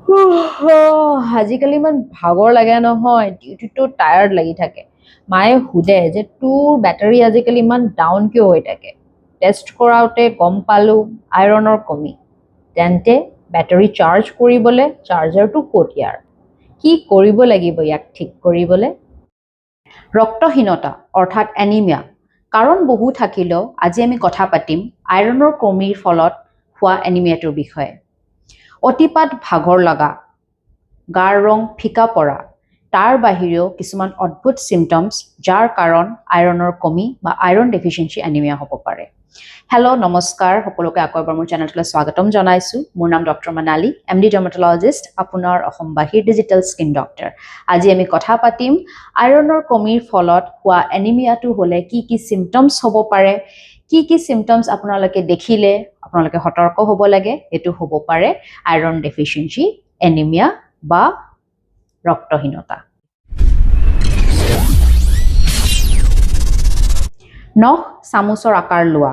আজিকালি ইমান ভাগৰ লাগে নহয়, ডিউটিটো টায়াৰ্ড লাগি থাকে। মায়ে সুধে যে তোৰ বেটাৰী আজিকালি ইমান ডাউন কিয় হৈ থাকে। টেষ্ট কৰাওঁতে গম পালোঁ আইৰণৰ কমি। তেন্তে বেটাৰী চাৰ্জ কৰিবলৈ চাৰ্জাৰটো ক'ত ইয়াৰ? কি কৰিব লাগিব ইয়াক ঠিক কৰিবলৈ? ৰক্তহীনতা অৰ্থাৎ এনিমিয়া কাৰণ বহু থাকিলেও আজি আমি কথা পাতিম আইৰণৰ কমিৰ ফলত হোৱা এনিমিয়াটোৰ বিষয়ে। অতিপাত ভাগৰ লগা, গাৰ ৰং ফিকা পৰা, তাৰ বাহিৰেও কিছুমান অদ্ভুত চিমটমছ যাৰ কাৰণ আইৰণৰ কমি বা আইৰণ ডেফিচিয়েঞ্চি এনিমিয়া হ'ব পাৰে। হেল্ল' নমস্কাৰ, সকলোকে আকৌ এবাৰ মোৰ চেনেলটোলৈ স্বাগতম জনাইছোঁ। মোৰ নাম ডক্টৰ মানালী, MD ডাৰ্মাটলজিষ্ট, আপোনাৰ অসমবাসীৰ ডিজিটেল স্কিন ডক্টৰ। আজি আমি কথা পাতিম আইৰণৰ কমিৰ ফলত হোৱা এনিমিয়াটো হ'লে কি কি চিমটমছ হ'ব পাৰে, কি কি চিমটমছ আপোনালোকে দেখিলে আপোনালোকে সতৰ্ক হ'ব লাগে। এইটো হ'ব পাৰে আইৰণ ডেফিচিয়েঞ্চি এনিমিয়া বা ৰক্তহীনতা। নখ চামুচৰ আকাৰ লোৱা,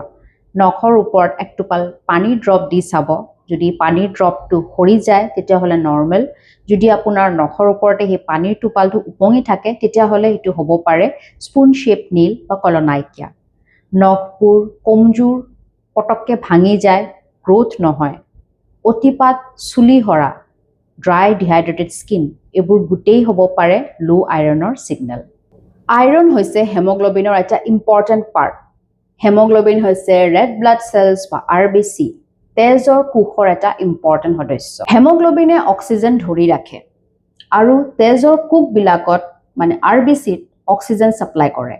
নখৰ ওপৰত এক টোপাল পানীৰ ড্ৰপ দি চাব। যদি পানীৰ ড্ৰপটো সৰি যায় তেতিয়াহ'লে নৰ্মেল। যদি আপোনাৰ নখৰ ওপৰতে সেই পানীৰ টোপালটো উপঙি থাকে তেতিয়াহ'লে সেইটো হ'ব পাৰে স্পুন শ্বেপ নীল বা কলনাইকিয়া। নখবোৰ কমজোৰ, পটককৈ ভাঙি যায়, গ্ৰোথ নহয়, অতিপাত চুলি সৰা, ড্ৰাই ডিহাইড্ৰেটেড স্কিন, এইবোৰ গোটেই হ'ব পাৰে লো আইৰণৰ ছিগনেল। আইৰণ হৈছে হেমোগ্ল'বিনৰ এটা ইম্পৰ্টেণ্ট পাৰ্ট। হেমোগ্ল'বিন হৈছে ৰেড ব্লাড চেলছ বা RBC, তেজৰ কোষৰ এটা ইম্পৰ্টেণ্ট সদস্য। হেমোগ্ল'বিনে অক্সিজেন ধৰি ৰাখে আৰু তেজৰ কোষবিলাকত মানে RBCত অক্সিজেন ছাপ্লাই কৰে।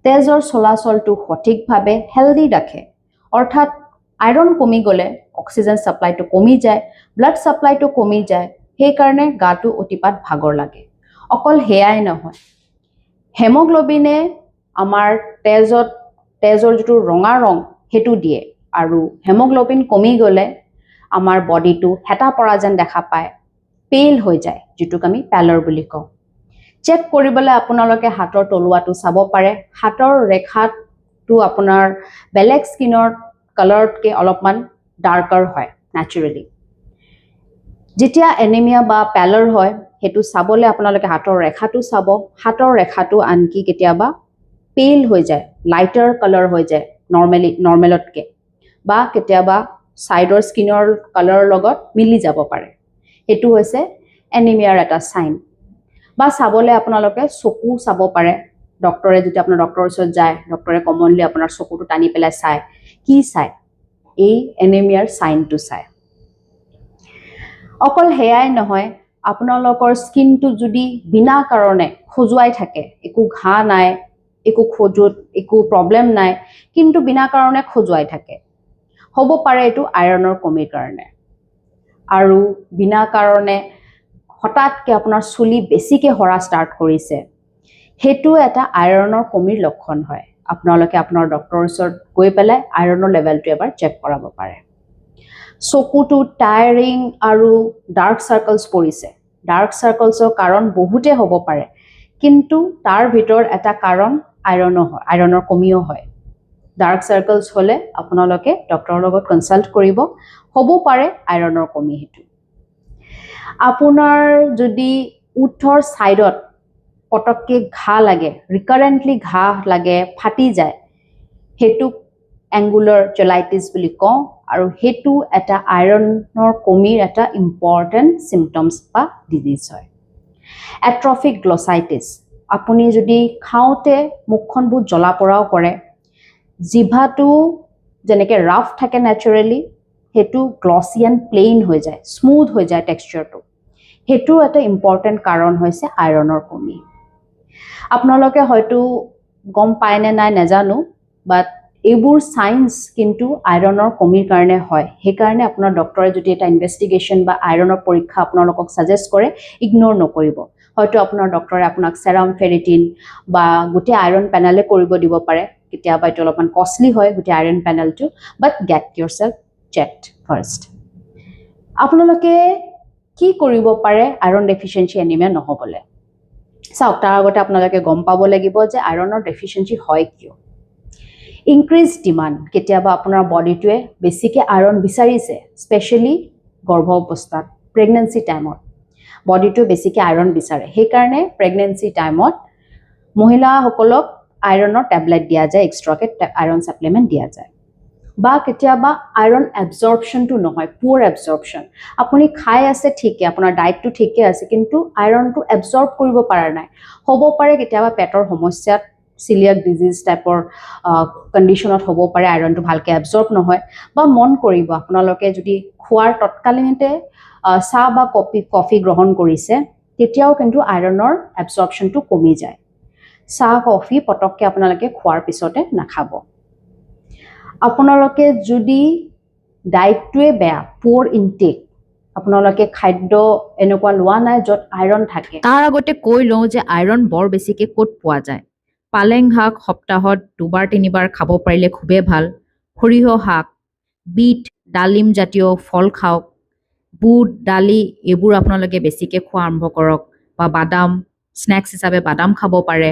তেজৰ চলাচলটো সঠিকভাৱে হেল্ডি ৰাখে। অৰ্থাৎ আইৰণ কমি গ'লে অক্সিজেন ছাপ্লাইটো কমি যায়, ব্লাড ছাপ্লাইটো কমি যায়, সেইকাৰণে গাটো অতিপাত ভাগৰ লাগে। অকল সেয়াই নহয়, হেমোগ্ল'বিনে আমাৰ তেজৰ যিটো ৰঙা ৰং সেইটো দিয়ে আৰু হেমোগ্ল'বিন কমি গ'লে আমাৰ বডিটো হেতা পৰা যেন দেখা পায়, পেইল হৈ যায়, যিটোক আমি পেলৰ বুলি কওঁ। চেক কৰিবলৈ আপোনালোকে হাতৰ তলুৱাটো চাব পাৰে। হাতৰ ৰেখাটো আপোনাৰ বেলেগ স্কিনৰ কালাৰতকৈ অলপমান ডাৰ্কাৰ হয় নেচাৰেলি। যেতিয়া এনিমিয়া বা পেলৰ হয় সেইটো চাবলৈ আপোনালোকে হাতৰ ৰেখাটো চাব। হাতৰ ৰেখাটো আনকি কেতিয়াবা পেইল হৈ যায়, লাইটাৰ কালাৰ হৈ যায় নৰ্মেলতকৈ, বা কেতিয়াবা ছাইডৰ স্কিনৰ কালাৰৰ লগত মিলি যাব পাৰে। সেইটো হৈছে এনিমিয়াৰ এটা চাইন। বা চাবলৈ আপোনালোকে চকু চাব পাৰে। ডক্টৰে যেতিয়া আপোনাৰ ডক্টৰৰ ওচৰত যায়, ডক্টৰে কমনলি আপোনাৰ চকুটো টানি পেলাই চায়। কি চায়? এই এনিমিয়াৰ চাইনটো চায়। অকল সেয়াই নহয়, আপোনালোকৰ স্কিনটো যদি বিনা কাৰণে খজুৱাই থাকে, একো ঘাঁ নাই, একো খজুত একো প্ৰব্লেম নাই, কিন্তু বিনা কাৰণে খজুৱাই থাকে, হ'ব পাৰে এইটো আইৰণৰ কমিৰ কাৰণে। আৰু বিনা কাৰণে হঠাৎকৈ আপোনাৰ চুলি বেছিকৈ সৰা ষ্টাৰ্ট কৰিছে, সেইটো এটা আইৰণৰ কমিৰ লক্ষণ হয়। আপোনালোকে আপোনাৰ ডক্টৰৰ ওচৰত গৈ পেলাই আইৰণৰ লেভেলটো এবাৰ চেক কৰাব পাৰে। চকুটো টায়াৰিং আৰু ডাৰ্ক চাৰ্কলছ পৰিছে। ডাৰ্ক চাৰ্কলছৰ কাৰণ বহুতে হ'ব পাৰে, কিন্তু তাৰ ভিতৰত এটা কাৰণ আইৰণৰ কমিও হয়। ডাৰ্ক চাৰ্কলছ হ'লে আপোনালোকে ডক্টৰৰ লগত কনচাল্ট কৰিব, হ'ব পাৰে আইৰণৰ কমি। সেইটো আপোনাৰ যদি ওঠৰ ছাইডত পটককৈ ঘাঁ লাগে, ৰিকাৰেণ্টলি ঘাঁ লাগে, ফাটি যায়, সেইটোক এংগুলাৰ জেলাইটিছ বুলি কওঁ, আৰু সেইটো এটা আইৰণৰ কমিৰ এটা ইম্পৰ্টেণ্ট চিমটমছ বা ডিজিজ হয়। এট্ৰফিক গ্লছাইটিছ, আপুনি যদি খাওঁতে মুখখন বহুত জ্বলা পৰাও কৰে, জিভাটো যেনেকৈ ৰাফ থাকে নেচাৰেলি, সেইটো গ্লছি এণ্ড প্লেইন হৈ যায়, স্মুথ হৈ যায় টেক্সচাৰটো, সেইটো এটা ইম্পৰ্টেণ্ট কাৰণ হৈছে আইৰণৰ কমি। আপোনালোকে হয়তো গম পায় নে নাই নাজানো, বাট এইবোৰ চাইন্স কিন্তু আইৰণৰ কমিৰ কাৰণে হয়। সেইকাৰণে আপোনাৰ ডক্টৰে যদি এটা ইনভেষ্টিগেশ্যন বা আইৰণৰ পৰীক্ষা আপোনালোকক ছাজেষ্ট কৰে, ইগন'ৰ নকৰিব। হয়তো আপোনাৰ ডক্টৰে আপোনাক চেৰাম ফেৰিটিন বা গোটেই আইৰণ পেনেলে কৰিব দিব পাৰে। কেতিয়াবা এইটো অলপমান কষ্টলি হয় গোটেই আইৰণ পেনেলটো, বাট গেট ইয়ৰ চেল্ফ চেকড ফাৰ্ষ্ট। আপোনালোকে কি কৰিব পাৰে আইৰণ ডেফিচিয়েঞ্চি এনিমিয়া নহ'বলৈ? চাওক, তাৰ আগতে আপোনালোকে গম পাব লাগিব যে আইৰণৰ ডেফিচিয়েঞ্চি হয় কিয়। ইনক্ৰিজ ডিমাণ্ড, কেতিয়াবা আপোনাৰ বডিটোৱে বেছিকৈ আইৰণ বিচাৰিছে, স্পেচিয়েলি গৰ্ভ অৱস্থাত, প্ৰেগনেন্সি টাইমত বডিটো বেছিকৈ আইৰণ বিচাৰে সেইকাৰণে প্ৰেগনেন্সি টাইমত মহিলাসকলক আইৰণৰ টেবলেট দিয়া যায় এক্সট্ৰাকৈ আইৰণ ছাপ্লিমেণ্ট দিয়া যায় বা কেতিয়াবা আইৰণ এবজৰ্পশ্যনটো নহয় পুৱাৰ এবজৰ্পশ্যন আপুনি খাই আছে ঠিকে আপোনাৰ ডায়েটটো ঠিকে আছে কিন্তু আইৰণটো এবজৰ্ব কৰিব পৰা নাই হ'ব পাৰে কেতিয়াবা পেটৰ সমস্যাত চিলিয়াক ডিজিজ টাইপৰ কণ্ডিশ্যনত হ'ব পাৰে আইৰণটো ভালকৈ এবজৰ্ব নহয় বা মন কৰিব আপোনালোকে যদি খোৱাৰ তৎকালীনতে চাহ বা কফি গ্ৰহণ কৰিছে তেতিয়াও কিন্তু আইৰণৰ এবজৰ্পশ্যনটো কমি যায় চাহ কফি পটককৈ আপোনালোকে খোৱাৰ পিছতে নাখাব আপোনালোকে যদি ডায়েটটোৱে বেয়া পুৱাৰ ইনটেক আপোনালোকে খাদ্য এনেকুৱা লোৱা নাই য'ত আইৰণ থাকে তাৰ আগতে কৈ লওঁ যে আইৰণ বৰ বেছিকৈ ক'ত পোৱা যায় পালেং শাক সপ্তাহত 2-3বাৰ খাব পাৰিলে খুবেই ভাল সৰিয়হ শাক বিট ডালিম জাতীয় ফল খাওক বুট দালি এইবোৰ আপোনালোকে বেছিকৈ খোৱা আৰম্ভ কৰক বা বাদাম স্নেক্স হিচাপে বাদাম খাব পাৰে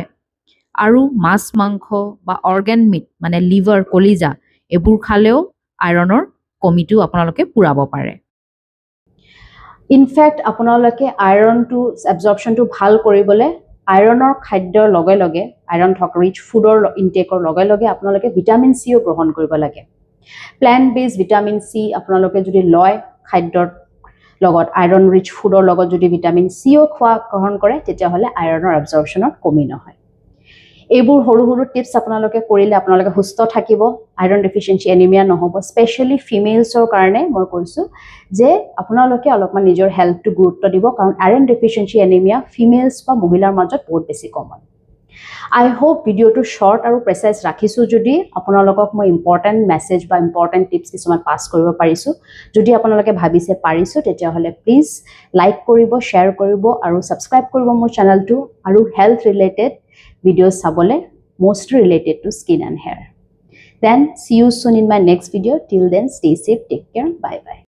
আৰু মাছ মাংস বা অৰ্গেন মিট মানে লিভাৰ কলিজা এইবোৰ খালেও আইৰণৰ কমিটো আপোনালোকে পূৰাব পাৰে ইনফেক্ট আপোনালোকে আইৰণটো এবজৰ্পশ্যনটো ভাল কৰিবলৈ আইৰণৰ খাদ্যৰ লগে লগে আইৰণ থকা ৰিচ ফুডৰ ইনটেকৰ লগে লগে আপোনালোকে ভিটামিন চিও গ্ৰহণ কৰিব লাগে প্লেণ্ট বেছ ভিটামিন চি আপোনালোকে যদি লয় খাদ্যৰ লগত আইৰণ ৰিচ ফুডৰ লগত যদি ভিটামিন চিও গ্ৰহণ কৰে তেতিয়াহ'লে আইৰণৰ এবজৰ্পশ্যনত কমি নহয় এইবোৰ সৰু সৰু টিপছ আপোনালোকে কৰিলে আপোনালোকে সুস্থ থাকিব আইৰণ ডেফিচিয়েঞ্চি এনিমিয়া নহ'ব স্পেচিয়েলি ফিমেলছৰ কাৰণে মই কৈছোঁ যে আপোনালোকে অলপমান নিজৰ হেল্থটো গুৰুত্ব দিব কাৰণ আইৰণ ডেফিচিয়েঞ্চি এনিমিয়া ফিমেলছ বা মহিলাৰ মাজত বহুত বেছি কমন আই হোপ ভিডিঅ'টো শ্বৰ্ট আৰু প্ৰেচাইজ ৰাখিছোঁ যদি আপোনালোকক মই ইম্পৰ্টেণ্ট মেছেজ বা ইম্পৰ্টেণ্ট টিপছ কিছুমান পাছ কৰিব পাৰিছোঁ যদি আপোনালোকে ভাবিছে পাৰিছোঁ তেতিয়াহ'লে প্লিজ লাইক কৰিব শ্বেয়াৰ কৰিব আৰু ছাবস্ক্ৰাইব কৰিব মোৰ চেনেলটো আৰু health related videos sabole mostly related to skin and hair. Then see you soon in my next video. Till then, stay safe, take care, bye bye.